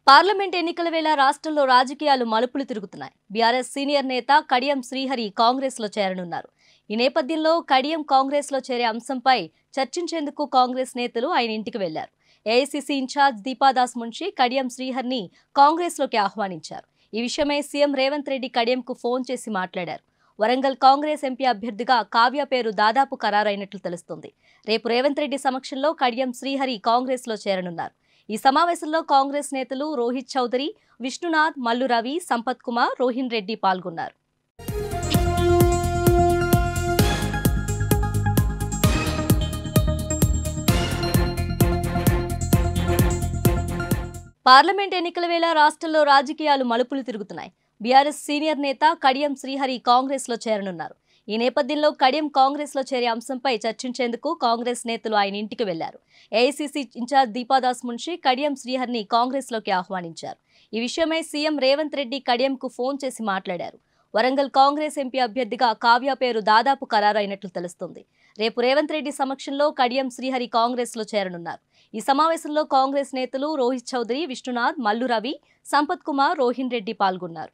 Parliament ఎన్నికల వేళ రాష్ట్రంలో రాజకీయాలు మలుపులు తిరుగుతున్నాయి. బీఆర్ఎస్ సీనియర్ నేత కడియం శ్రీహరి కాంగ్రెస్ లో చేరనున్నారు. ఈ నేపథ్యంలో కడియం కాంగ్రెస్ లో చేరే అంశంపై చర్చించేందుకు కాంగ్రెస్ నేతలు ఆయన ఇంటికి వెళ్లారు. ఏఐసీసీ ఇన్ఛార్జ్ దీపాదాస్ మున్షి కడియం శ్రీహరిని కాంగ్రెస్ లోకి ఆహ్వానించారు. ఈ విషయమై సీఎం రేవంత్ రెడ్డి కడియంకు ఫోన్ చేసి మాట్లాడారు. వరంగల్ కాంగ్రెస్ ఎంపీ అభ్యర్థిగా కావ్య పేరు దాదాపు ఖరారైనట్లు తెలుస్తోంది. రేపు రేవంత్ రెడ్డి సమక్షంలో కడియం శ్రీహరి కాంగ్రెస్ లో చేరనున్నారు. ఈ సమావేశంలో కాంగ్రెస్ నేతలు రోహిత్ చౌదరి, విష్ణునాథ్, మల్లు రవి, సంపత్ కుమార్, రోహిన్ రెడ్డి పాల్గొన్నారు. పార్లమెంట్ ఎన్నికల వేళ రాష్ట్రంలో రాజకీయాలు మలుపులు తిరుగుతున్నాయి. బీఆర్ఎస్ సీనియర్ నేత కడియం శ్రీహరి కాంగ్రెస్ లో చేరనున్నారు. ఈ నేపథ్యంలో కడియం కాంగ్రెస్ లో చేరే అంశంపై చర్చించేందుకు కాంగ్రెస్ నేతలు ఆయన ఇంటికి వెళ్లారు. ఏఐసీసీ ఇన్ఛార్జ్ దీపాదాస్ మున్షి కడియం శ్రీహరిని కాంగ్రెస్ లోకి ఆహ్వానించారు. ఈ విషయమై సీఎం రేవంత్ రెడ్డి కడియంకు ఫోన్ చేసి మాట్లాడారు. వరంగల్ కాంగ్రెస్ ఎంపీ అభ్యర్థిగా కావ్య పేరు దాదాపు ఖరారైనట్లు తెలుస్తోంది. రేపు రేవంత్ రెడ్డి సమక్షంలో కడియం శ్రీహరి కాంగ్రెస్ లో చేరనున్నారు. ఈ సమావేశంలో కాంగ్రెస్ నేతలు రోహిత్ చౌదరి, విష్ణునాథ్, మల్లు రవి, సంపత్ కుమార్, రోహిన్ రెడ్డి పాల్గొన్నారు.